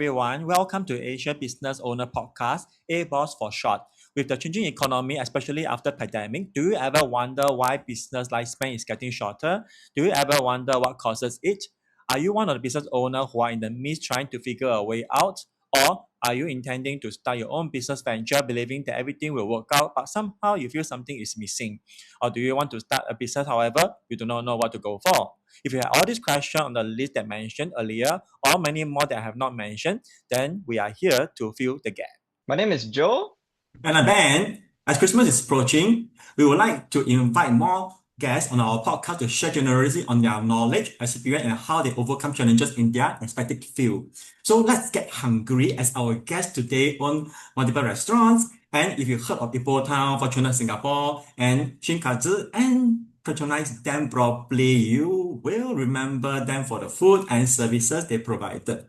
everyone. Welcome to Asia Business Owner Podcast, A-Boss for short. With the changing economy, especially after pandemic, do you ever wonder why business lifespan is getting shorter? Do you ever wonder what causes it? Are you one of the business owners who are in the midst trying to figure a way out? Or are you intending to start your own business venture, believing that everything will work out, but somehow you feel something is missing? Or do you want to start a business, however, you do not know what to go for? If you have all these questions on the list that I mentioned earlier, or many more that I have not mentioned, then we are here to fill the gap. My name is Joe. And then, as Christmas is approaching, we would like to invite more guests on our podcast to share generously on their knowledge, experience, and how they overcome challenges in their respective field. So let's get hungry as our guests today own multiple restaurants. And if you heard of Ipoh Town, Fortuna Singapore, and Shinkazi, and patronize them properly, you will remember them for the food and services they provided.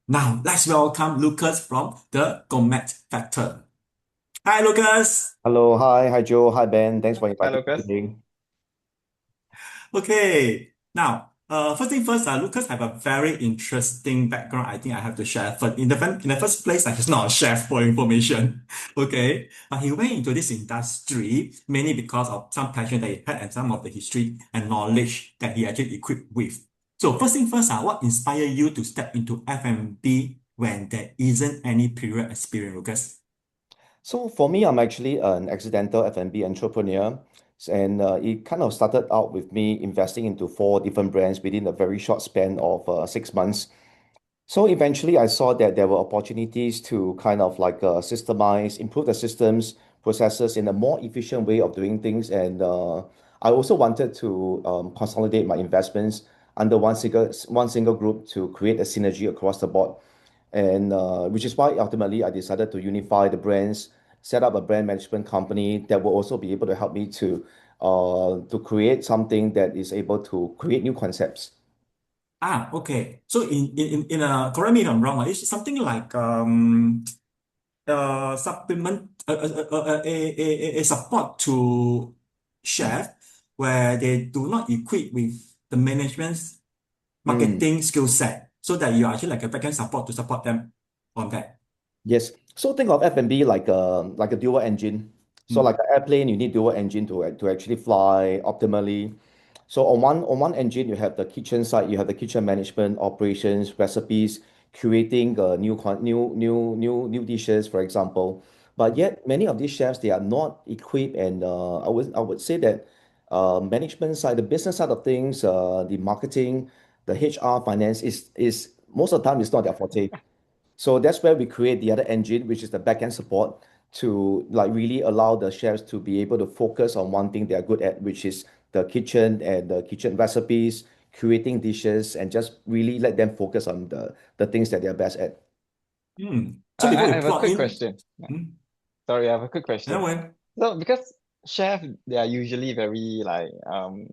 Now, let's welcome Lucas from the Gourmet Factor. Hi, Lucas. Hello, hi Joe, hi Ben. Thanks for Hi, inviting me Lucas. today. Okay. Now, first thing first, Lucas have a very interesting background. I think I have to share. First, in the first place, he's not a chef for information. Okay, but he went into this industry mainly because of some passion that he had and some of the history and knowledge that he actually equipped with. So first thing first, what inspired you to step into F&B when there isn't any period experience, Lucas? So for me, I'm actually an accidental F&B entrepreneur, and it kind of started out with me investing into four different brands within a very short span of 6 months. So eventually, I saw that there were opportunities to kind of like systemize, improve the systems, processes in a more efficient way of doing things. And I also wanted to consolidate my investments under one single group to create a synergy across the board. And which is why ultimately I decided to unify the brands, set up a brand management company that will also be able to help me to create something that is able to create new concepts. Okay. So correct me if I'm wrong, it's something like supplement a support to chef where they do not equip with the management's Mm. marketing skill set so that you are actually like a backend support to support them on that. Yes. So think of F&B like a dual engine. So Mm. like an airplane, you need dual engine to actually fly optimally. So on one engine, you have the kitchen side, you have the kitchen management, operations, recipes, creating new dishes, for example. But yet many of these chefs they are not equipped, and I would say that management side, the business side of things, the marketing, the HR, finance is most of the time it's not their forte. So that's where we create the other engine, which is the backend support, to like really allow the chefs to be able to focus on one thing they are good at, which is the kitchen and the kitchen recipes, creating dishes, and just really let them focus on the things that they're best at. So before I we have a plug quick in, question. mm, Sorry, I have a quick question. anyway, So because chef, they are usually very like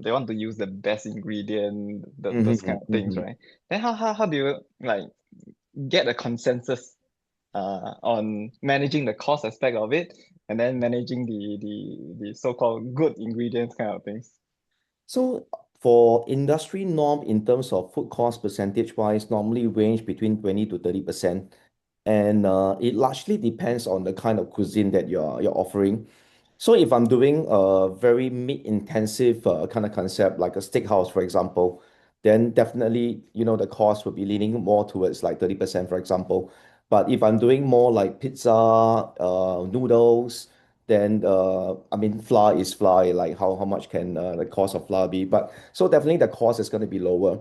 they want to use the best ingredient, those kind Mhm, of things, mhm. right? Then how do you like get a consensus on managing the cost aspect of it and then managing the so-called good ingredients kind of things? So for industry norm in terms of food cost percentage wise, normally range between 20 to 30%. And it largely depends on the kind of cuisine that you're offering. So if I'm doing a very meat intensive kind of concept, like a steakhouse, for example, then definitely, the cost will be leaning more towards like 30%, for example. But if I'm doing more like pizza, noodles, then I mean, flour is flour. Like how much can the cost of flour be? But so definitely the cost is going to be lower.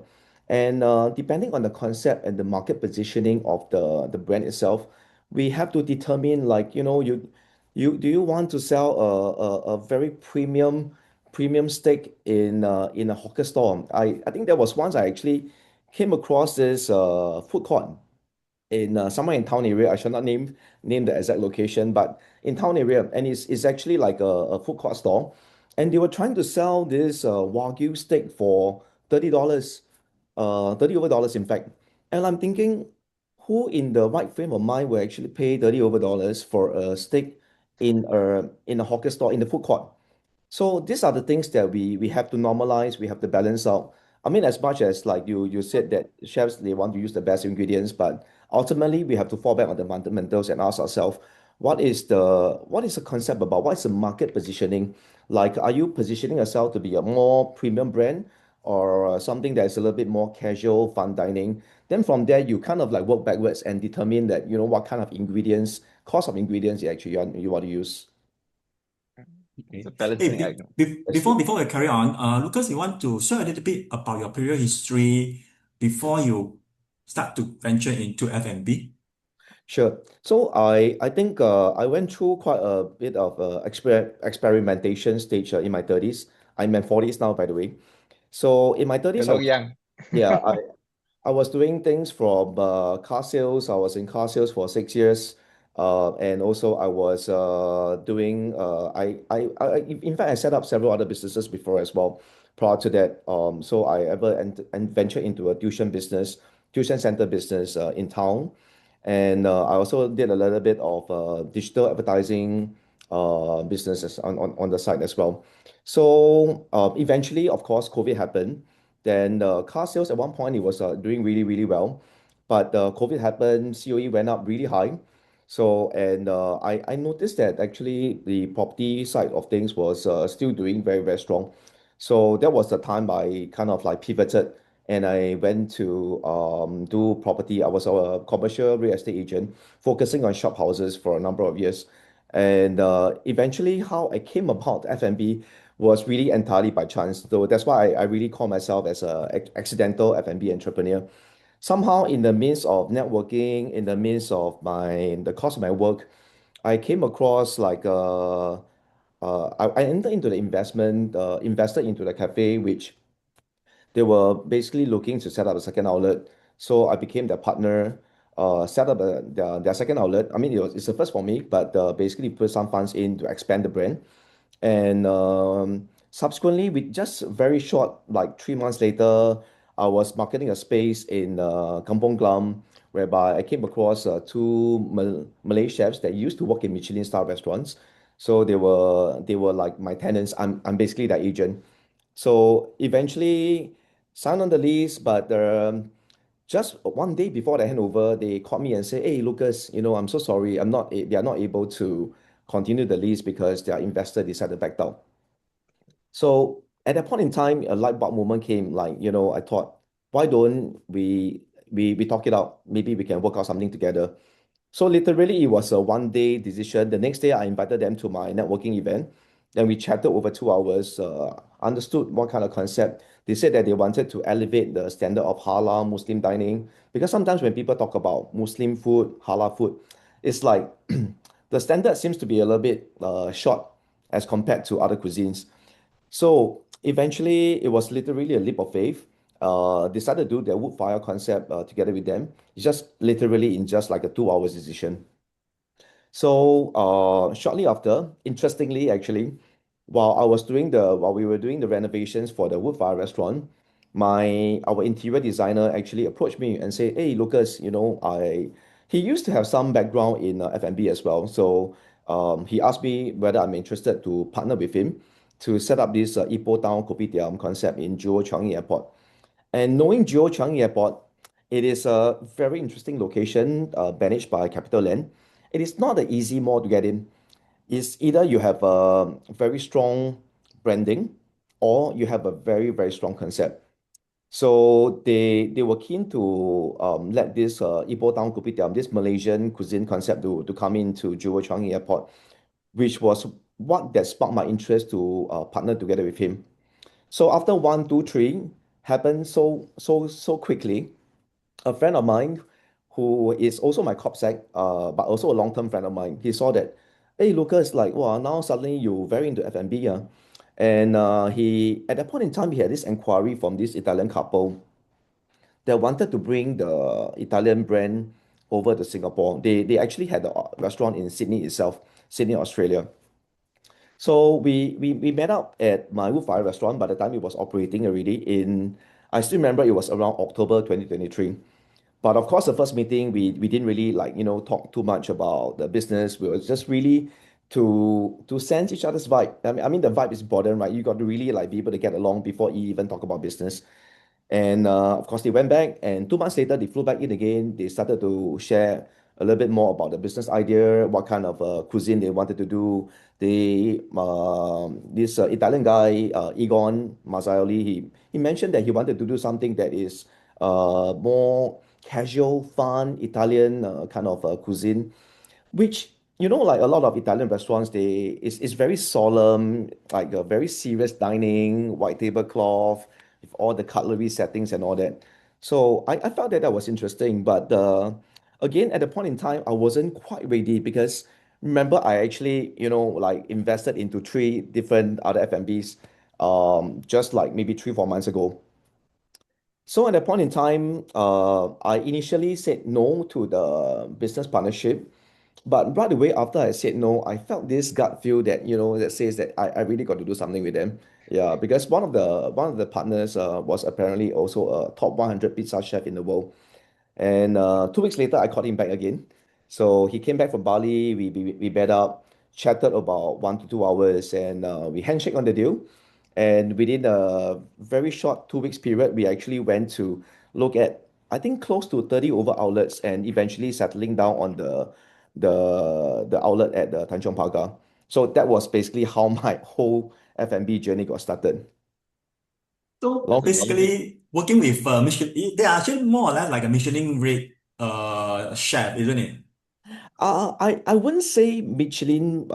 And depending on the concept and the market positioning of the brand itself, we have to determine like, you do you want to sell a very premium steak in a hawker store? I think there was once I actually came across this food court in somewhere in town area. I shall not name the exact location, but in town area, and it's actually like a food court store, and they were trying to sell this wagyu steak for $30, 30 over dollars in fact. And I'm thinking, who in the right frame of mind will actually pay 30 over dollars for a steak in a hawker store in the food court? So these are the things that we have to normalize, we have to balance out. I mean, as much as like you said that chefs they want to use the best ingredients, but ultimately we have to fall back on the fundamentals and ask ourselves, what is the concept about? What is the market positioning? Like, are you positioning yourself to be a more premium brand or something that is a little bit more casual, fun dining? Then from there, you kind of like work backwards and determine that, what kind of ingredients, cost of ingredients you want to use. It's a Okay. Hey, balancing act. That's true. before we carry on, Lucas, you want to share a little bit about your previous history before you start to venture into F&B? Sure. So I think I went through quite a bit of experimentation stage in my 30s. I'm in 40s now, by the way. So in my You 30s, look young. yeah, I was doing things from car sales. I was in car sales for 6 years, and also I was doing. In fact, I set up several other businesses before as well. Prior to that, so I ever and ventured into a tuition business, tuition center business in town, and I also did a little bit of digital advertising businesses on the side as well. So eventually, of course, COVID happened. Then car sales at one point it was doing really really well, but COVID happened, COE went up really high. So and I noticed that actually the property side of things was still doing very very strong. So that was the time I kind of like pivoted and I went to do property. I was a commercial real estate agent focusing on shop houses for a number of years. And eventually, how I came about F&B was really entirely by chance. So that's why I really call myself as a accidental F&B entrepreneur. Somehow, in the midst of networking, in the midst of the course of my work, I came across like I entered into the invested into the cafe, which they were basically looking to set up a second outlet. So I became their partner, set up their second outlet. I mean, it's the first for me, but basically put some funds in to expand the brand. And subsequently, with just very short, like 3 months later, I was marketing a space in Kampong Glam, whereby I came across two Malay chefs that used to work in Michelin star restaurants. So they were like my tenants. I'm basically their agent. So eventually signed on the lease, but just one day before the handover, they called me and said, "Hey, Lucas, I'm so sorry. They are not able to continue the lease because their investor decided to back out." So at that point in time, a light bulb moment came. Like, I thought, why don't we talk it out? Maybe we can work out something together. So literally, it was a one-day decision. The next day, I invited them to my networking event. Then we chatted over 2 hours, understood what kind of concept. They said that they wanted to elevate the standard of halal Muslim dining because sometimes when people talk about Muslim food, halal food, it's like the standard seems to be a little bit short as compared to other cuisines. So eventually, it was literally a leap of faith. Decided to do the wood fire concept together with them. It's just literally in just like a 2 hours decision. So shortly after, interestingly, actually, while we were doing the renovations for the wood fire restaurant, our interior designer actually approached me and said, "Hey, Lucas, he used to have some background in F&B as well. So he asked me whether I'm interested to partner with him to set up this Ipoh Town Kopitiam concept in Jewel Changi Airport." And knowing Jewel Changi Airport, it is a very interesting location managed by CapitaLand. It is not an easy mall to get in. It's either you have a very strong branding or you have a very, very strong concept. So they were keen to let this Ipoh Town Kopitiam, this Malaysian cuisine concept to come into Jewel Changi Airport, which was what that sparked my interest to partner together with him. So after one, two, three happened so quickly. A friend of mine who is also my CopSec, but also a long-term friend of mine, he saw that, hey Lucas, like wow, now suddenly you very into F&B, yeah. And he at that point in time he had this inquiry from this Italian couple that wanted to bring the Italian brand over to Singapore. They actually had a restaurant in Sydney itself, Sydney, Australia. So we met up at my wood fire restaurant by the time it was operating already I still remember it was around October 2023. But of course, the first meeting, we didn't really like, talk too much about the business. We were just really to sense each other's vibe. I mean, the vibe is important, right? You got to really like be able to get along before you even talk about business. And of course, they went back, and 2 months later, they flew back in again. They started to share a little bit more about the business idea, what kind of cuisine they wanted to do. This Italian guy, Egon Mazzaioli, he mentioned that he wanted to do something that is more casual, fun Italian kind of cuisine, which like a lot of Italian restaurants, it's very solemn, like a very serious dining, white tablecloth, with all the cutlery settings and all that. So I felt that that was interesting, but again, at the point in time, I wasn't quite ready because remember I actually like invested into three different other F&Bs, just like maybe 3 4 months ago. So at that point in time, I initially said no to the business partnership, but right away after I said no, I felt this gut feel that that says that I really got to do something with them. Yeah, because one of the partners was apparently also a top 100 pizza chef in the world. And 2 weeks later, I called him back again. So he came back from Bali. We met up, chatted about 1 to 2 hours, and we handshake on the deal. And within a very short 2 weeks period, we actually went to look at, I think, close to 30 over outlets, and eventually settling down on the outlet at the Tanjong Pagar. So that was basically how my whole F&B journey got started. So Long story. basically, working with Michelin, they are actually more or less like a Michelin rate chef, isn't it? I wouldn't say Michelin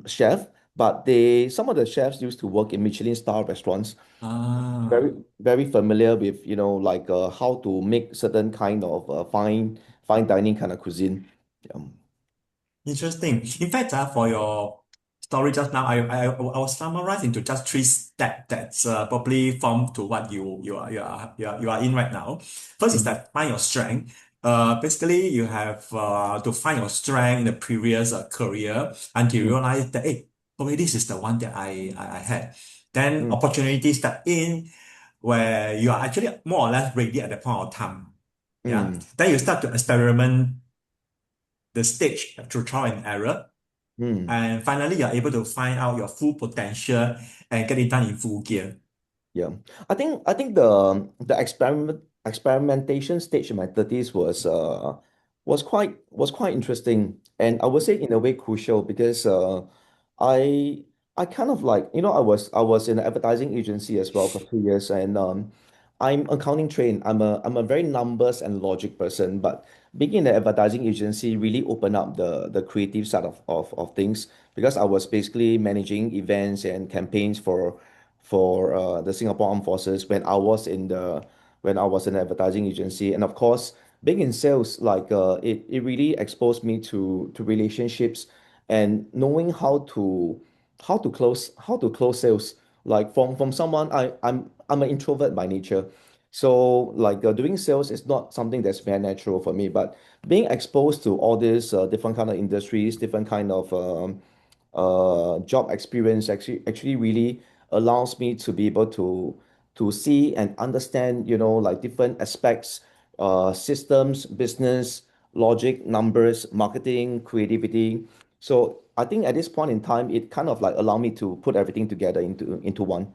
chef, but some of the chefs used to work in Michelin star restaurants. Very Ah. very familiar with like how to make certain kind of fine dining kind of cuisine. Um, Interesting. In fact, for your story just now, I will summarize into just three steps that's probably form to what you are in right now. First is mhm, that find your strength. Basically, you have to find your strength in the previous career until you mm, realize that, hey, probably this is the one that I had. Then mm, opportunities step in where you are actually more or less ready at the point of time. Yeah. mm, Then you start to experiment the stage through trial and error. mm. And finally, you're able to find out your full potential and get it done in full gear. Yeah, I think the experimentation stage in my 30s was quite interesting, and I would say in a way crucial because I I kind of like I was in an advertising agency as well for 2 years, and I'm accounting trained. I'm a very numbers and logic person, but being in the advertising agency really opened up the creative side of things because I was basically managing events and campaigns for the Singapore Armed Forces when I was in an advertising agency. And of course, being in sales, like it really exposed me to relationships and knowing how to close sales. Like from someone, I'm an introvert by nature. So like doing sales is not something that's very natural for me, but being exposed to all these different kind of industries, different kind of job experience actually really allows me to be able to see and understand, like different aspects, systems, business, logic, numbers, marketing, creativity. So I think at this point in time, it kind of like allow me to put everything together into one.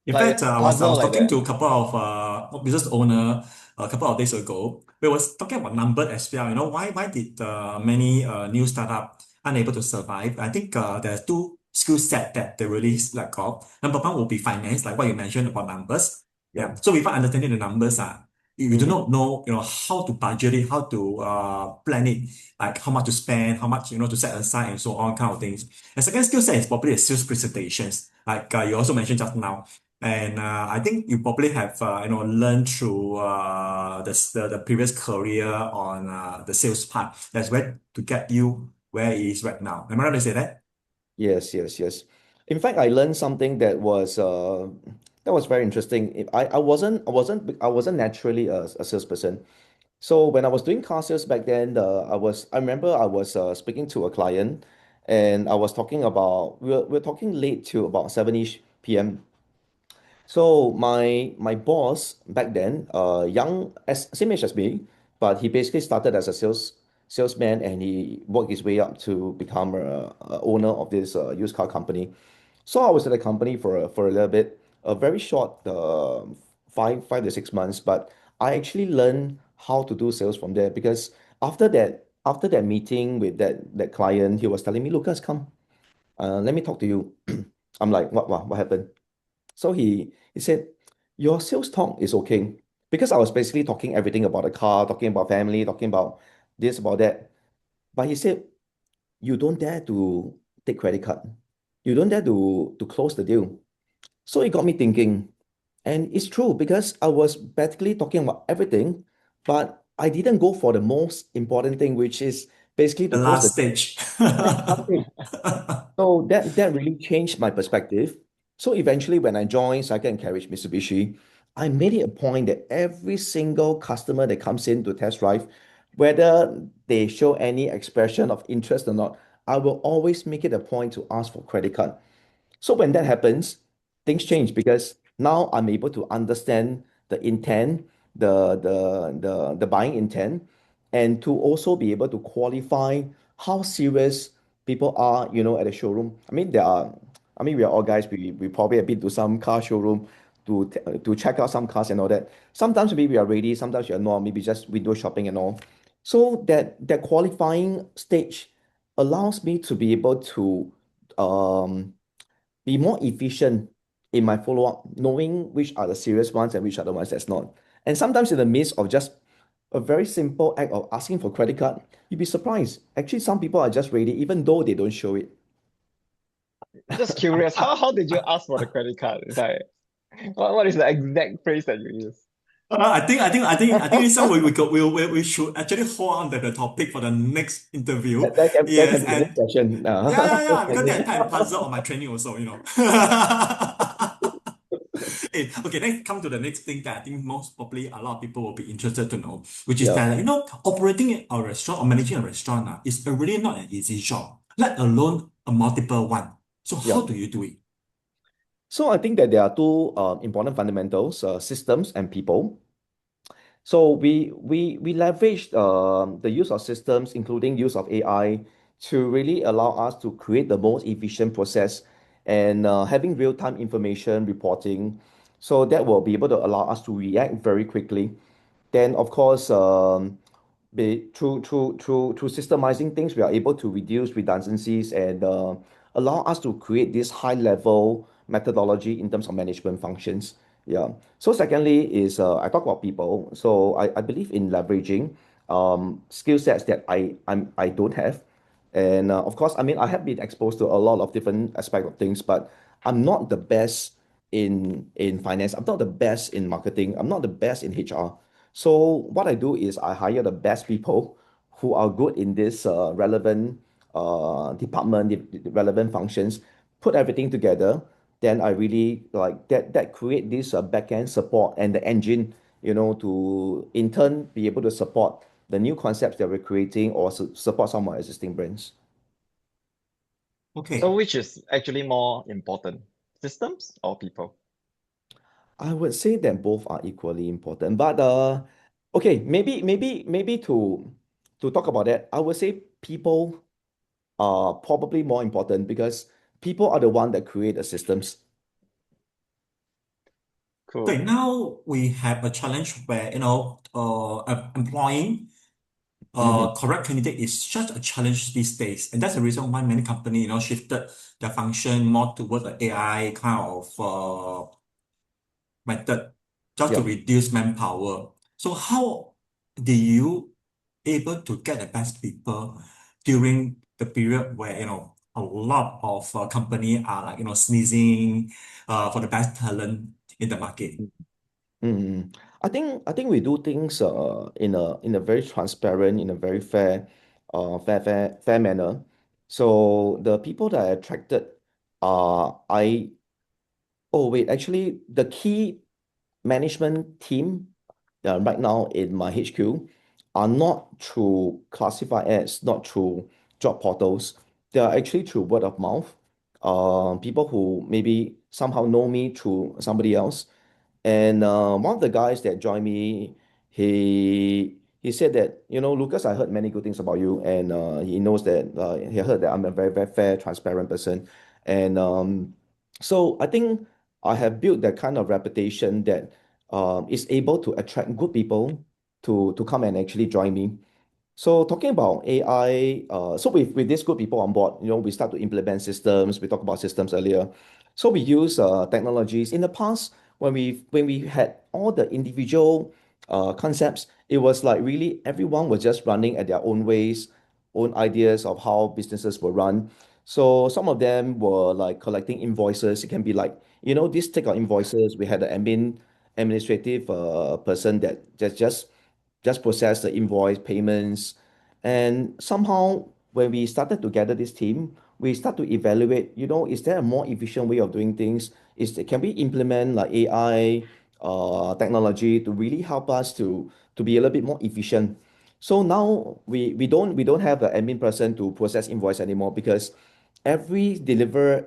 In Like fact, a I puzzle was like talking that. to a couple of business owner a couple of days ago. We was talking about numbers as well. Why did many new startup unable to survive? I think there are two skill set that they really lack of. Number one will be finance, like what you mentioned about numbers. Yeah. Yeah. So without understanding the numbers, you do Mm-hmm. not know how to budget it, how to plan it, like how much to spend, how much to set aside, and so on kind of things. And second skill set is probably the sales presentations, like you also mentioned just now. And I think you probably have learned through the previous career on the sales part. That's where to get you where it is right now. Am I right to say that? Yes, yes, yes. In fact, I learned something that was very interesting. I wasn't naturally a salesperson. So when I was doing car sales back then, I remember I was speaking to a client, and I was talking about we were talking late to about 7-ish p.m. So my boss back then, young as same age as me, but he basically started as a salesman, and he worked his way up to become a owner of this used car company. So I was at the company for a little bit. a very short 5 to 6 months, but I actually learned how to do sales from there because after that meeting with that client, he was telling me, Lucas, come, let me talk to you. I'm like, what happened? So he said, your sales talk is okay. Because I was basically talking everything about the car, talking about family, talking about this, about that. But he said, you don't dare to take credit card. You don't dare to close the deal. So it got me thinking. And it's true because I was basically talking about everything, but I didn't go for the most important thing, which is basically The to close the last stage. deal. So that really changed my perspective. So eventually, when I joined Cycle and Carriage Mitsubishi, I made it a point that every single customer that comes in to test drive, whether they show any expression of interest or not, I will always make it a point to ask for credit card. So when that happens, things change because now I'm able to understand the intent, the buying intent, and to also be able to qualify how serious people are, at the showroom. I mean, we are all guys. We probably have been to some car showroom to check out some cars and all that. Sometimes maybe we are ready, sometimes we are not. Maybe just window shopping and all. So that qualifying stage allows me to be able to um be more efficient in my follow-up, knowing which are the serious ones and which are the ones that's not. And sometimes in the midst of just a very simple act of asking for credit card, you'd be surprised. Actually, some people are just ready, even though they don't show it. Just curious, how did you ask for the credit card? It's like, what is the exact phrase that you use? I think this one we should actually hold on to the topic for the next interview. That Yes, can be the next and session. yeah, because that time puzzle on my training also. Okay, let's come to the next thing that I think most probably a lot of people will be interested to know, which is Yeah, that operating a restaurant or managing a restaurant is really not an easy job, let alone a multiple one. So yeah. how do you do it? So I think that there are two important fundamentals, systems and people. So we leverage the use of systems, including use of AI, to really allow us to create the most efficient process and having real-time information reporting. So that will be able to allow us to react very quickly. Then, of course, through systemizing things, we are able to reduce redundancies and allow us to create this high-level methodology in terms of management functions. Yeah. So secondly is I talk about people. So I believe in leveraging skill sets that I don't have. And of course, I mean, I have been exposed to a lot of different aspect of things, but I'm not the best in finance. I'm not the best in marketing. I'm not the best in HR. So what I do is I hire the best people who are good in this relevant department, the relevant functions, put everything together. Then I really like that create this backend support and the engine, to in turn be able to support the new concepts that we're creating or support some of our existing brands. So Okay. which is actually more important, systems or people? I would say that both are equally important, but okay, maybe to talk about that, I would say people are probably more important because people are the one that create the systems. Okay, Cool. now we have a challenge where, employing Mhm. correct candidate is such a challenge these days. And that's the reason why many companies, shifted their function more towards the AI kind of method just to Yeah. reduce manpower. So how do you able to get the best people during the period where, a lot of company are like, sneezing for the best talent in the market? Mm. I think we do things in a very transparent, in a very fair manner. So the people that I attracted I oh wait, actually the key management team right now in my HQ are not through classified ads, not through job portals. They are actually through word of mouth. People who maybe somehow know me through somebody else. And one of the guys that joined me, he said that, Lucas, I heard many good things about you, and he knows that he heard that I'm a very, very fair, transparent person. And so I think I have built that kind of reputation that is able to attract good people to come and actually join me. So talking about AI, so with these good people on board, we start to implement systems. We talked about systems earlier. So we use technologies. In the past, when we had all the individual concepts, it was like really everyone was just running at their own ways, own ideas of how businesses were run. So some of them were like collecting invoices. It can be like, this take out invoices. We had an administrative person that just process the invoice payments. And somehow, when we started to gather this team, we start to evaluate, is there a more efficient way of doing things? Can we implement like AI technology to really help us to be a little bit more efficient? So now we don't have an admin person to process invoice anymore because every delivery,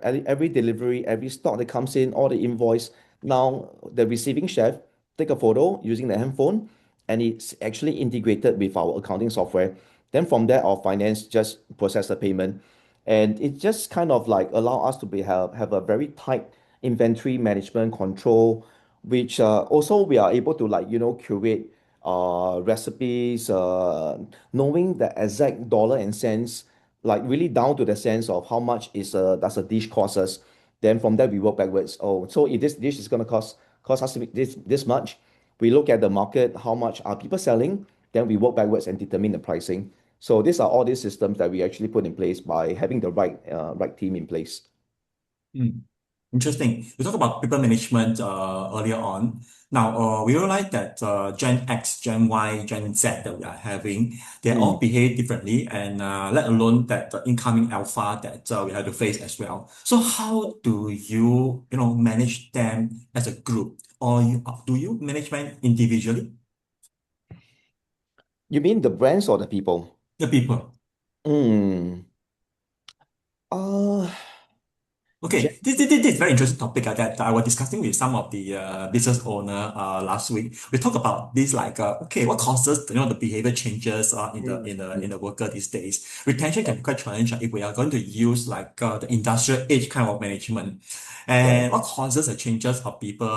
every stock that comes in, all the invoice, now the receiving chef take a photo using the handphone and it's actually integrated with our accounting software. Then from there, our finance just process the payment, and it just kind of like allow us to have a very tight inventory management control, which also we are able to like curate recipes, knowing the exact dollar and cents, like really down to the sense of how much does a dish cost us. Then from there we work backwards. Oh, so if this dish is gonna cost us this much, we look at the market, how much are people selling, then we work backwards and determine the pricing. So these are all these systems that we actually put in place by having the right team in place. Mm. Interesting. We talked about people management earlier on. Now, we realize that Gen X, Gen Y, Gen Z that we are having, they all Mm. behave differently, and let alone that the incoming alpha that we have to face as well. So, how do you manage them as a group, or do you manage them individually? You mean the brands or the people? The people. Mm. Uh, Okay, this is very interesting topic that I was discussing with some of the business owner last week. We talked about this like okay, what causes the behavior changes in the in the in mm, the worker these days. Retention can be quite challenging if we are going to use like the industrial age kind of management. right. And what causes the changes of people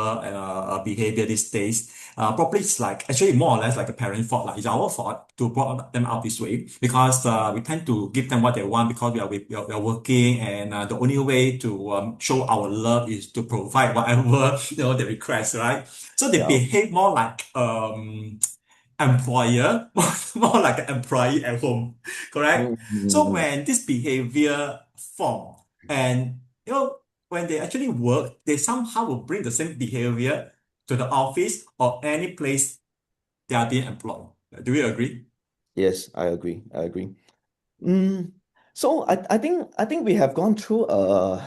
behavior these days? Probably it's like actually more or less like a parent fault. Like it's our fault to brought them out this way because we tend to give them what they want because we are working, and the only way to show our love is to provide whatever they request, right? So they Yeah. behave more like employer, more like an employee at home, correct? So Mm. when this behavior form, and when they actually work, they somehow will bring the same behavior to the office or any place they are being employed. Do you agree? Yes, I agree. I agree. Mm, so I think we have gone through a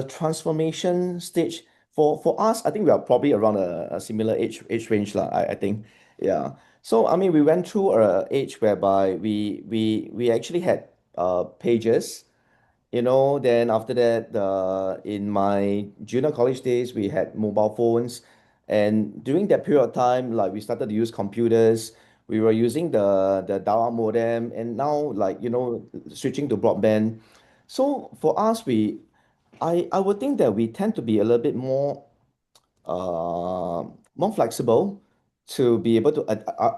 transformation stage. For us, I think we are probably around a similar age range lah. I think, yeah. So I mean, we went through a age whereby we actually had pages. Then after that, in my junior college days, we had mobile phones, and during that period of time, like we started to use computers. We were using the dial-up modem, and now like switching to broadband. So for us, I would think that we tend to be a little bit more flexible to be able to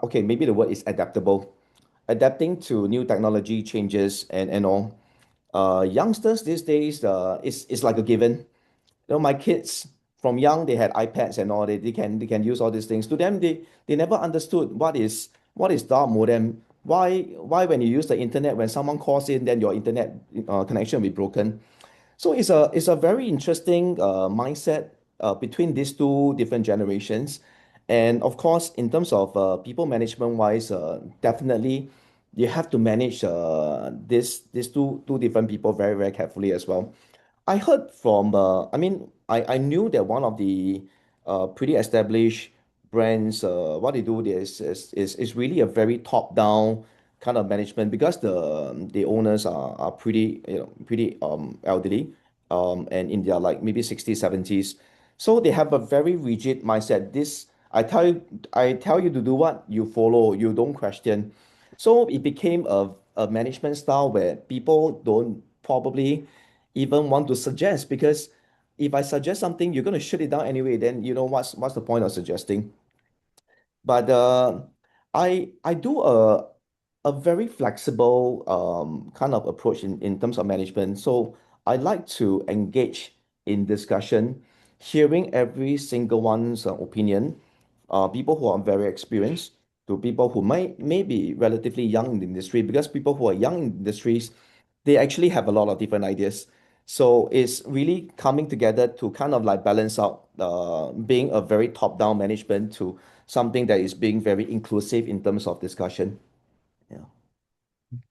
okay, maybe the word is adaptable, adapting to new technology changes and all. Youngsters these days, it's like a given. My kids from young, they had iPads and all. They can use all these things. To them, they never understood what is dial modem. Why when you use the internet, when someone calls in, then your internet connection will be broken. So it's a very interesting mindset between these two different generations. And of course, in terms of people management wise, definitely you have to manage these two different people very, very carefully as well. I heard from, I mean, I knew that one of the pretty established brands, what they do is really a very top-down kind of management because the owners are pretty, pretty elderly, and in their like maybe 60s, 70s. So they have a very rigid mindset. I tell you to do what you follow, you don't question. So it became a management style where people don't probably even want to suggest because if I suggest something, you're going to shut it down anyway. Then you know what's the point of suggesting? But I do a very flexible kind of approach in terms of management. So I like to engage in discussion, hearing every single one's opinion, people who are very experienced to people who may be relatively young in the industry, because people who are young in industries, they actually have a lot of different ideas. So it's really coming together to kind of like balance out being a very top-down management to something that is being very inclusive in terms of discussion. Yeah.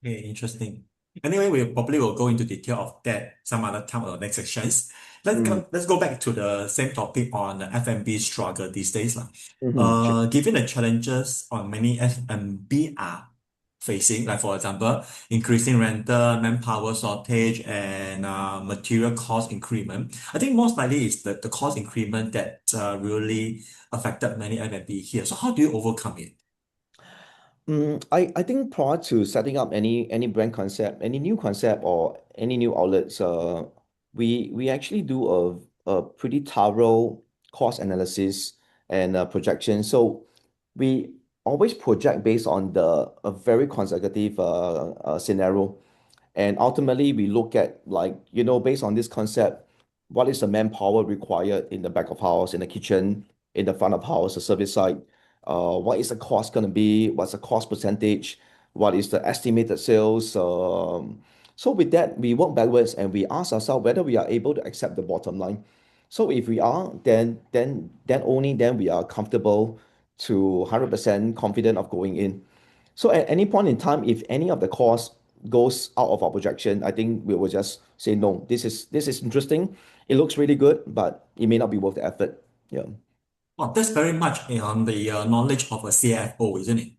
Okay, interesting. Anyway, we probably will go into detail of that some other time or next sections. Mm, Let's go back to the same topic on the F&B struggle these days, lah. sure. Given the challenges on many F&B are facing, like for example, increasing rental, manpower shortage, and material cost increment, I think most likely is the cost increment that really affected many F&B here. So how do you overcome it? I think prior to setting up any brand concept, any new concept or any new outlets, we actually do a pretty thorough cost analysis and projection. So we always project based on the a very conservative scenario. And ultimately, we look at like, based on this concept, what is the manpower required in the back of house, in the kitchen, in the front of house, the service side? What is the cost going to be? What's the cost percentage? What is the estimated sales? So with that, we work backwards and we ask ourselves whether we are able to accept the bottom line. So if we are, then only then we are comfortable to 100% confident of going in. So at any point in time, if any of the cost goes out of our projection, I think we will just say no. This is interesting. It looks really good, but it may not be worth the effort. Yeah. Oh, that's very much on the knowledge of a CFO, isn't it?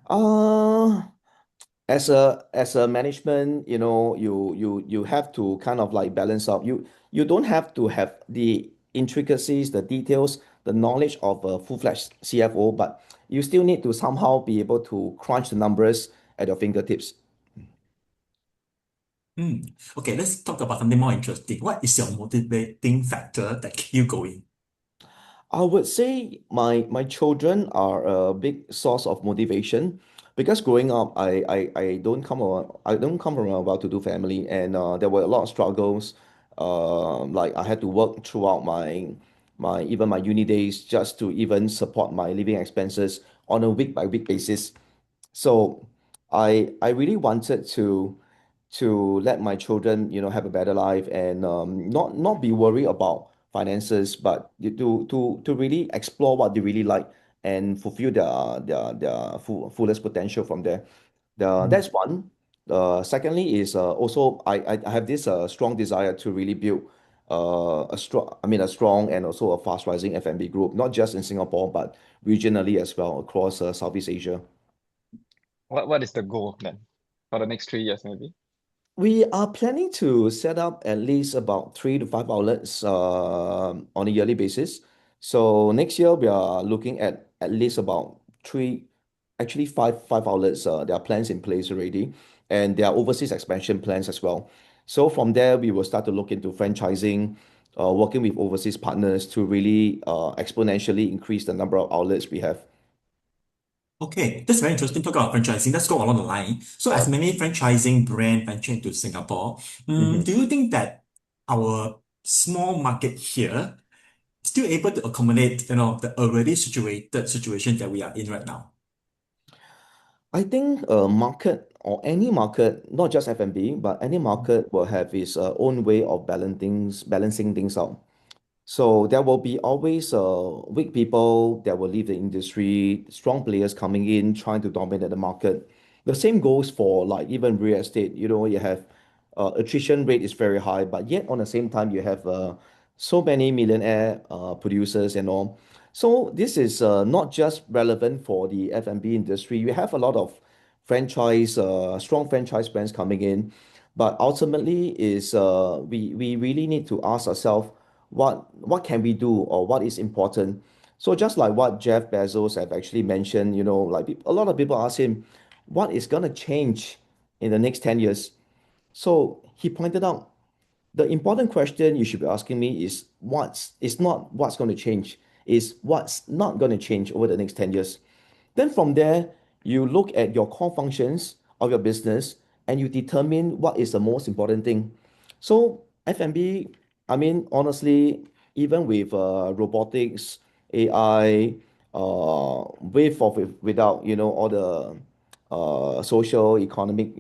Uh, as a management, you have to kind of like balance out. You don't have to have the intricacies, the details, the knowledge of a full-fledged CFO, but you still need to somehow be able to crunch the numbers at your fingertips. Hmm. Okay, let's talk about something more interesting. What is your motivating factor that keep you going? I would say my children are a big source of motivation because growing up, I don't come from a well-to-do family, and there were a lot of struggles. Like I had to work throughout my even my uni days just to even support my living expenses on a week by week basis. So I really wanted to let my children, have a better life and not be worried about finances, but to really explore what they really like and fulfill their fullest potential from there. Hmm. That's one. Secondly is also I have this strong desire to really build a strong and also a fast rising F&B group, not just in Singapore but regionally as well across Southeast Asia. What is the goal then for the next 3 years maybe? We are planning to set up at least about 3 to 5 outlets on a yearly basis. So next year we are looking at least about three, actually five outlets. There are plans in place already, and there are overseas expansion plans as well. So from there we will start to look into franchising, working with overseas partners to really exponentially increase the number of outlets we have. Okay, that's very interesting. Talk about franchising. Let's go along the line. So, as many franchising brand venture into Singapore, Mhm. do you think that our small market here still able to accommodate, the already situated situation that we are in right now? I think a market or any market, not just F&B, but any market will have its own way of balancing things out. So there will be always weak people that will leave the industry, strong players coming in trying to dominate the market. The same goes for like even real estate. You have attrition rate is very high, but yet on the same time you have so many millionaire producers and all. So this is not just relevant for the F&B industry. You have a lot of strong franchise brands coming in, but ultimately is we really need to ask ourselves what can we do or what is important. So just like what Jeff Bezos have actually mentioned, like a lot of people ask him, what is going to change in the next 10 years? So he pointed out the important question you should be asking me is it's not what's going to change, is what's not going to change over the next 10 years. Then from there, you look at your core functions of your business and you determine what is the most important thing. So F&B, I mean, honestly, even with robotics, AI, without, all the social, economic,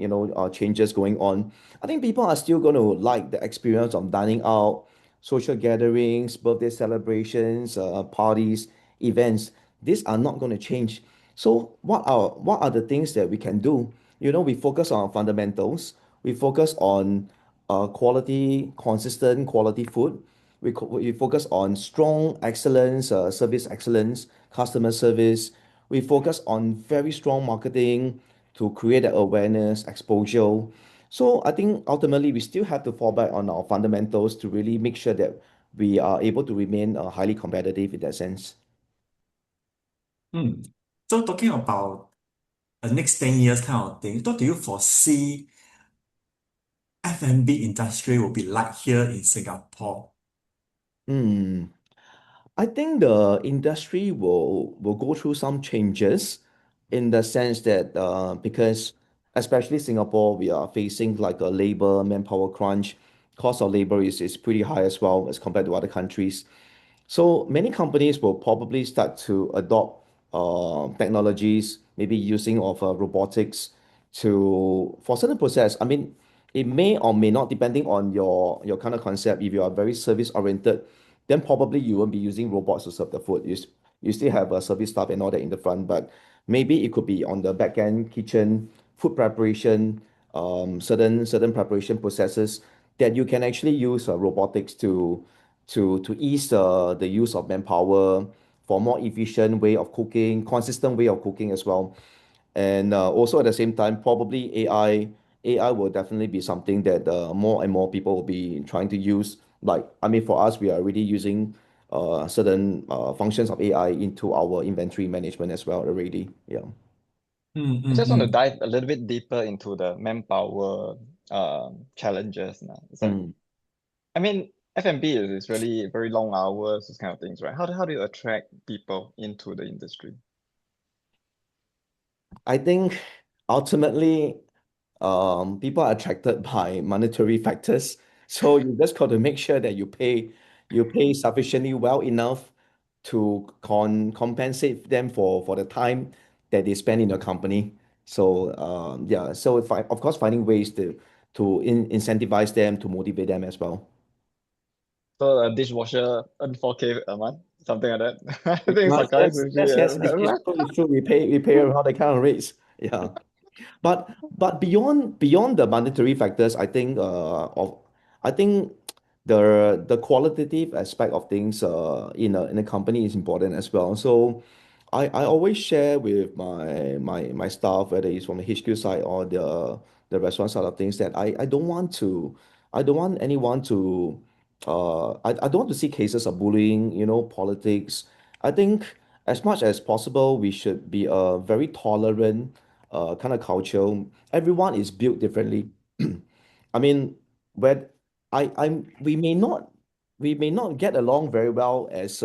changes going on, I think people are still going to like the experience of dining out, social gatherings, birthday celebrations, parties, events. These are not going to change. So what are the things that we can do? We focus on fundamentals. We focus on consistent quality food. We focus on strong excellence, service excellence, customer service. We focus on very strong marketing to create that awareness, exposure. So I think ultimately we still have to fall back on our fundamentals to really make sure that we are able to remain highly competitive in that sense. Hmm. So talking about the next 10 years kind of thing, what do you foresee F&B industry will be like here in Singapore? Hmm. I think the industry will go through some changes in the sense that because especially Singapore, we are facing like a labor manpower crunch. Cost of labor is pretty high as well as compared to other countries. So many companies will probably start to adopt technologies, maybe using of robotics to for certain process. I mean, it may or may not, depending on your kind of concept. If you are very service oriented, then probably you won't be using robots to serve the food. You still have a service staff and all that in the front, but maybe it could be on the back end kitchen, food preparation, certain preparation processes that you can actually use robotics to ease the use of manpower for more efficient way of cooking, consistent way of cooking as well. And also at the same time, probably AI will definitely be something that more and more people will be trying to use. Like, I mean, for us, we are already using certain functions of AI into our inventory management as well already. Yeah. Mm, I mm, just want to mm. dive a little bit deeper into the manpower challenges now. It's like, Mm. I mean, F&B is really very long hours, those kind of things, right? How do you attract people into the industry? I think ultimately people are attracted by monetary factors. So you just got to make sure that you pay sufficiently well enough to compensate them for the time that they spend in your company. So yeah, so if of course finding ways to incentivize them to motivate them as well. So a dishwasher earn 4K a month, something like that. I think Nice. Sakai Yes, Sushi. yes, yes. It's true. We pay around the kind of rates. Yeah. But beyond the monetary factors, I think the qualitative aspect of things in a company is important as well. So I always share with my staff, whether it's from the HQ side or the restaurant side of things, that I don't want anyone to I don't want to see cases of bullying, politics. I think as much as possible, we should be a very tolerant kind of culture. Everyone is built differently. I mean, where we may not get along very well as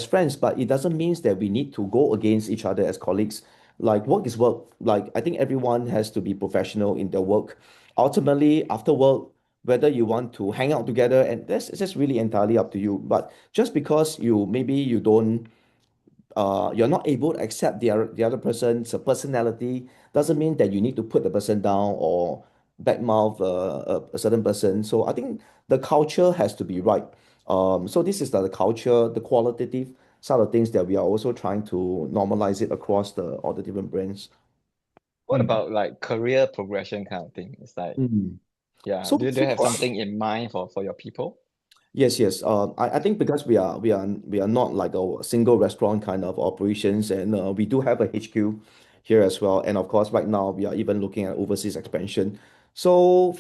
friends, but it doesn't mean that we need to go against each other as colleagues. Like work is work. Like I think everyone has to be professional in their work. Ultimately, after work, whether you want to hang out together, and that's it's just really entirely up to you. But just because you don't you're not able to accept the other person's personality doesn't mean that you need to put the person down or backmouth a certain person. So I think the culture has to be right. So this is the culture, the qualitative side of things that we are also trying to normalize it across all the different brands. What about like career progression kind of thing? It's like, Mm. yeah, So, do so you have for something in mind for your people? Yes, yes. I think because we are not like a single restaurant kind of operations, and we do have a HQ here as well. And of course, right now we are even looking at overseas expansion. So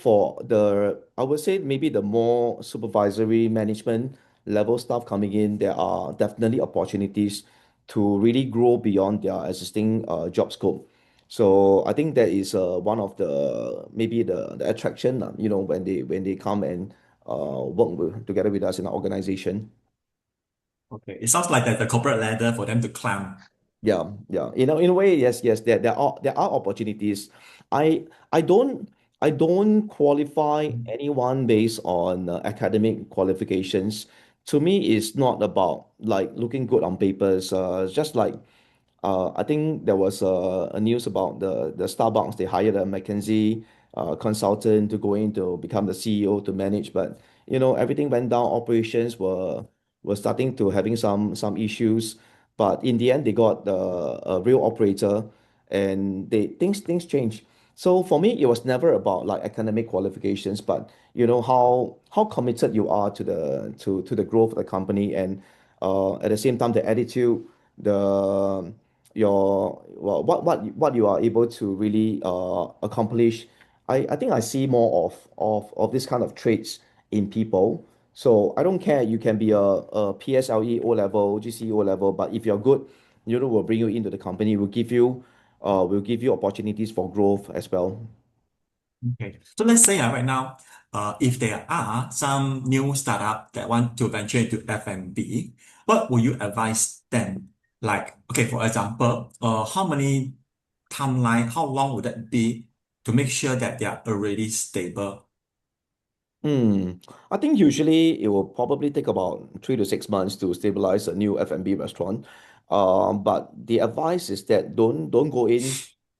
I would say maybe the more supervisory management level staff coming in, there are definitely opportunities to really grow beyond their existing job scope. So I think that is one of the maybe the attraction, when they come and together with us in our organization. Okay. It sounds like there's a corporate ladder for them to climb. Yeah, yeah. In a way, yes, yes. There are opportunities. I I don't I don't qualify Mm. anyone based on academic qualifications. To me, it's not about like looking good on papers. It's just like I think there was a news about the Starbucks. They hired a McKinsey consultant to go in to become the CEO to manage, but everything went down. Operations were starting to having some issues, but in the end they got a real operator, and they things changed. So for me, it was never about like academic qualifications, but how committed you are to the growth of the company, and at the same time the attitude, the your well, what you are able to really accomplish. I think I see more of this kind of traits in people. So I don't care. You can be a PSLE O level, GCE O level, but if you're good, will bring you into the company, will give you opportunities for growth as well. Okay. So let's say right now, if there are some new startup that want to venture into F&B, what would you advise them? Like, okay, for example, how many timeline, how long would that be to make sure that they are already stable? Hmm. I think usually it will probably take about 3 to 6 months to stabilize a new F&B restaurant. But the advice is that don't go in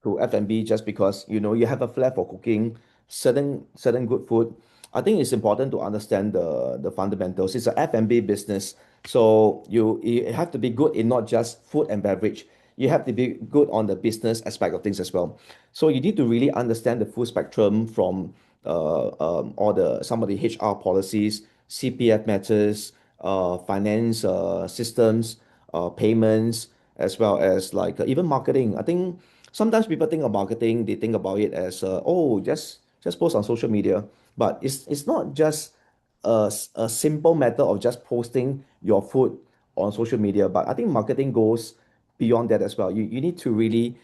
to F&B just because you have a flair for cooking certain good food. I think it's important to understand the fundamentals. It's a F&B business, so you have to be good in not just food and beverage. You have to be good on the business aspect of things as well. So you need to really understand the full spectrum from all the some of the HR policies, CPF matters, finance systems, payments, as well as like even marketing. I think sometimes people think of marketing, they think about it as oh, just post on social media, but it's not just a simple matter of just posting your food on social media. But I think marketing goes beyond that as well. You need to really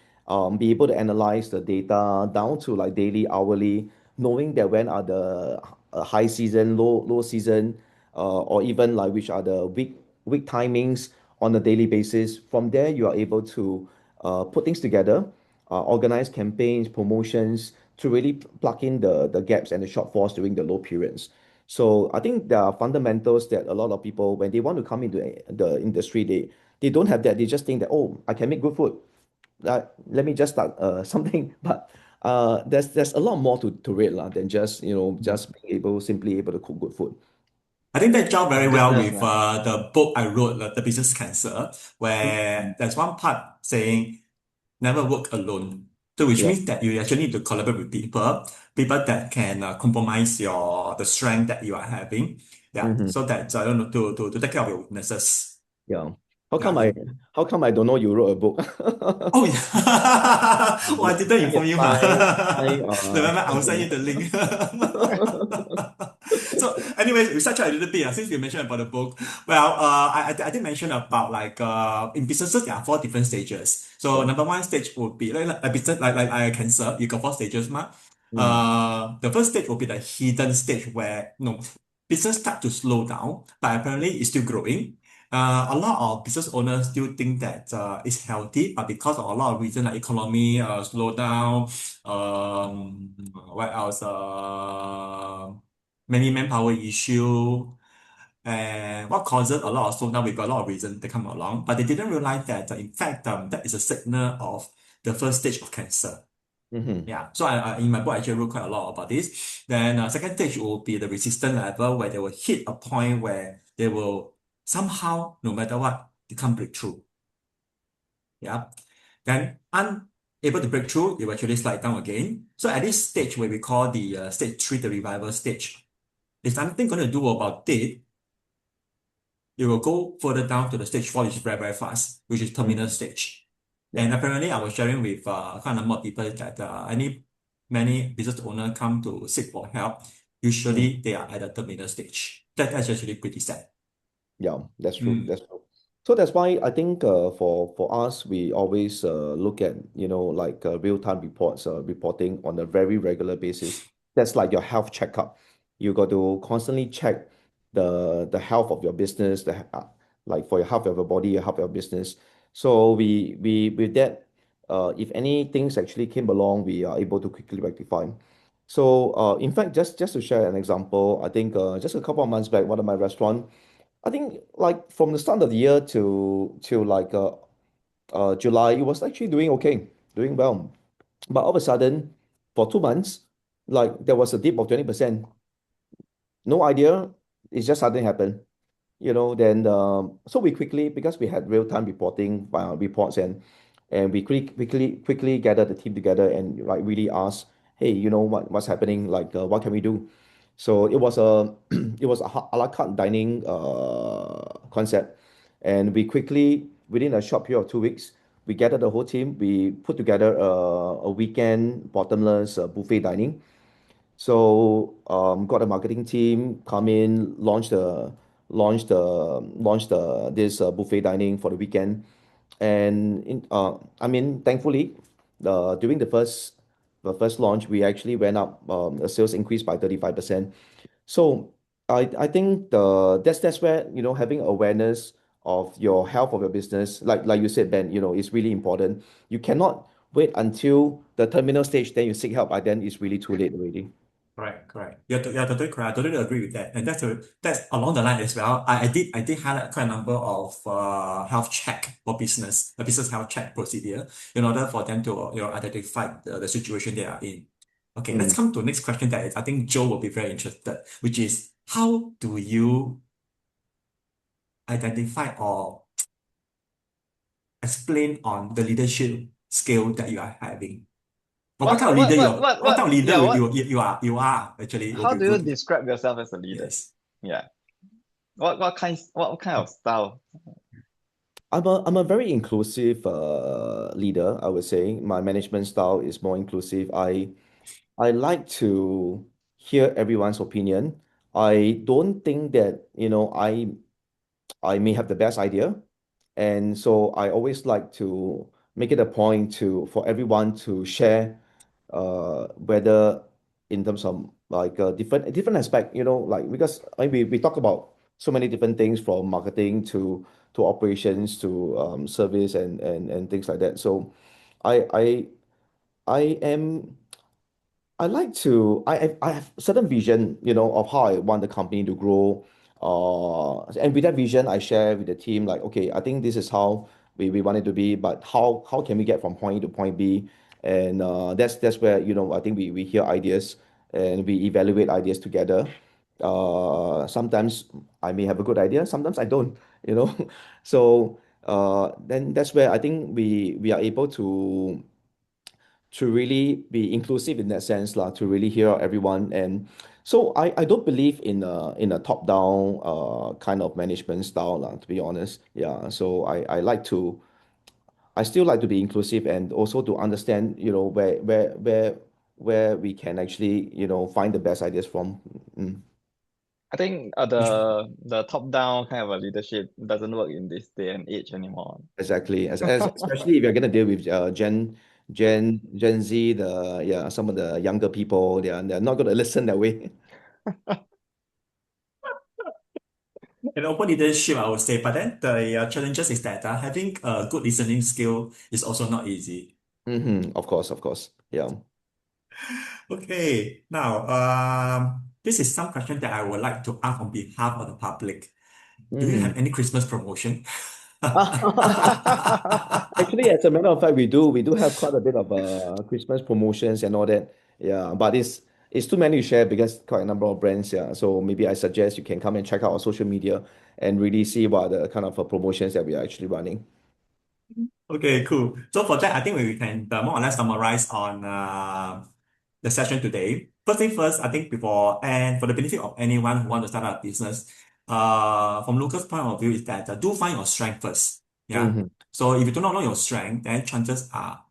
be able to analyze the data down to like daily, hourly, knowing that when are the high season, low season, or even like which are the week timings on a daily basis. From there, you are able to put things together, organize campaigns, promotions to really plug in the gaps and the shortfalls during the low periods. So I think there are fundamentals that a lot of people, when they want to come into the industry, they don't have that. They just think that, oh, I can make good food. Let me just start something. But there's a lot more to it lah than just just being simply able to cook good food. I think that job It's very well business, with man. the book I wrote, The Business Cancer, Mm. where there's one part saying never work alone. So which Yeah. means that you actually need to collaborate with people that can compromise the strength that you are having. Yeah. Hmm. So that I don't know to take care of your weaknesses. Yeah. How Yeah. come I how come I don't know you wrote a book? Oh yeah. Oh, I didn't I inform get you, huh? five Remember, I will send you entrepreneur. the link. So, anyways, we start a little bit since you mentioned about the book. Well, I did mention about like in businesses there are four different stages. So Yeah. number one stage would be like a business like cancer. You got four stages, ma. Mm. The first stage will be the hidden stage where business start to slow down, but apparently it's still growing. A lot of business owners still think that it's healthy, but because of a lot of reasons like economy slow down, what else? Many manpower issue, and what causes a lot of slowdown. We've got a lot of reasons that come along, but they didn't realize that in fact that is a signal of the first stage of cancer. Hmm. Yeah, so I in my book I actually wrote quite a lot about this. Then second stage will be the resistance level where they will hit a point where they will somehow, no matter what, they can't break through. Yeah. Then unable to break through, it will actually slide down again. So at this stage where we call the stage three, the revival stage, if something going to do about it, it will go further down to the stage four, which is very, very fast, which is terminal Hmm. stage. Yeah. And apparently, I was sharing with quite a number of people that many business owners come to seek for help. Mm. Usually, they are at the terminal stage. That's actually pretty sad. Yeah, that's true. Mm. That's true. So that's why I think for us, we always look at like real-time reports, reporting on a very regular basis. That's like your health checkup. You got to constantly check the health of your business, like for your health of your body, your health of your business. So we with that, if any things actually came along, we are able to quickly rectify. So in fact, just to share an example, I think just a couple of months back, one of my restaurant, I think like from the start of the year to like July, it was actually doing okay, doing well. But all of a sudden, for 2 months, like there was a dip of 20%. No idea. It just suddenly happened. Then so we quickly, because we had real-time reporting reports, and we quickly gathered the team together and like really asked, hey, what's happening? Like, what can we do? So it was a it was a la carte dining concept, and we quickly, within a short period of 2 weeks, we gathered the whole team. We put together a weekend bottomless buffet dining. So got a marketing team come in, launch the this buffet dining for the weekend, and I mean, thankfully, during the first launch, we actually went up, a sales increase by 35%. So I think that's where having awareness of your health of your business, like you said, Ben, is really important. You cannot wait until the terminal stage, then you seek help. By then it's really too late already. Correct, correct. You're totally correct. I totally agree with that. And that's along the line as well. I did highlight quite a number of health check for business, a business health check procedure in order for them to identify the situation they are in. Okay, let's Mm. come to the next question that is, I think Joe will be very interested, which is how do you identify or explain on the leadership skill that you are having? But what kind of leader what kind of leader yeah, you are actually will how be do you good. describe yourself as a leader? Yes. Yeah. What kind of style? I'm a very inclusive leader, I would say. My management style is more inclusive. I like to hear everyone's opinion. I don't think that, I may have the best idea. And so I always like to make it a point for everyone to share, whether in terms of like a different aspect, like because we talk about so many different things from marketing to operations to service and things like that. So I I I am I like to I have certain vision, of how I want the company to grow. And with that vision, I share with the team like, okay, I think this is how we want it to be, but how can we get from point A to point B? And that's where, I think we hear ideas and we evaluate ideas together. Sometimes I may have a good idea, sometimes I don't, you know. So then that's where I think we are able to really be inclusive in that sense, lah, to really hear out everyone. And so I don't believe in a top-down kind of management style, lah, to be honest. Yeah. So I still like to be inclusive and also to understand, where we can actually, find the best ideas from. Mm, I think the top-down kind of a leadership doesn't work in this day and age anymore. exactly. Especially if you're gonna deal with Gen Z, some of the younger people, they're not gonna listen that way. An open leadership, I would say, but then the challenges is that having a good listening skill is also not easy. Of course, of course. Yeah. Okay, now this is some question that I would like to ask on behalf of the public. Do you have Mm. any Christmas promotion? Actually, as a matter of fact, we do have quite a bit of Christmas promotions and all that. Yeah, but it's too many to share because quite a number of brands. Yeah, so maybe I suggest you can come and check out our social media and really see what are the kind of promotions that we are actually running. Okay, cool. So for that, I think we can more or less summarize on the session today. First thing first, I think before and for the benefit of anyone who want to start a business, from Lucas' point of view is that do find your strength first. Yeah. Hmm. So if you do not know your strength, then chances are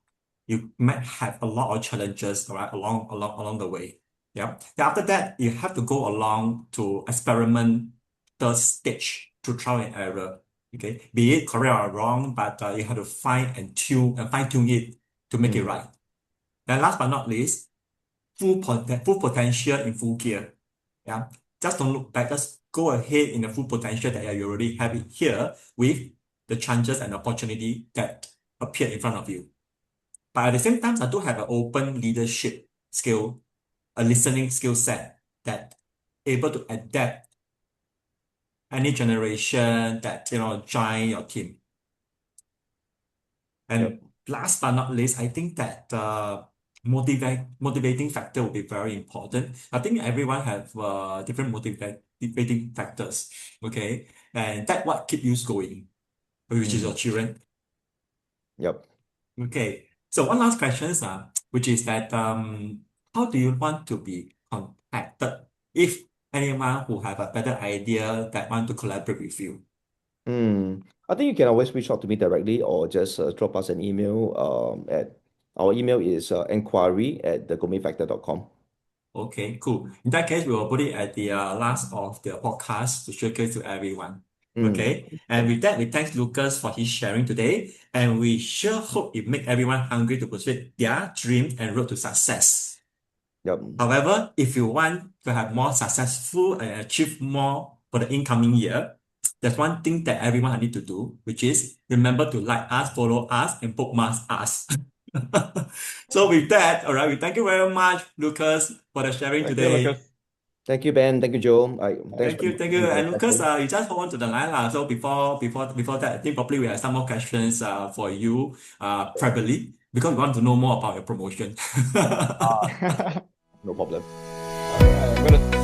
you might have a lot of challenges, all right, along the way. Yeah. Then after that, you have to go along to experiment the stage to trial and error. Okay, be it correct or wrong, but you have to fine tune it to make it Hmm. right. Then last but not least, full potential in full gear. Yeah, just don't look back. Just go ahead in the full potential that you already have it here with the chances and opportunity that appear in front of you. But at the same time, I do have an open leadership skill, a listening skill set that able to adapt any generation that join your team. And Yep. last but not least, I think that motivating factor will be very important. I think everyone have different motivating factors, okay, and that what keep you going, which is your children. Yep. Okay, so one last question is which is that how do you want to be contacted if anyone who have a better idea that want to collaborate with you? I think you can always reach out to me directly or just drop us an email. At our email is enquiry@thegourmetfactor.com. Okay, cool. In that case, we will put it at the last of the podcast to showcase to everyone. Okay, and with that, we thank Lucas for his sharing today, and we sure hope it make everyone hungry to pursue their dream and road to success. Yep. However, if you want to have more successful and achieve more for the incoming year, there's one thing that everyone need to do, which is remember to like us, follow us, and bookmark us. So with that, all right, we thank you very much, Lucas, for the sharing Thank you, today. Lucas. Thank you, Ben. Thank you, Joe. Thanks Thank for you, thank you. inviting my And Lucas, session. you just hold on to the line. So before that, I think probably we have some more questions for you privately because we want to know more about your promotion. No problem. I'm gonna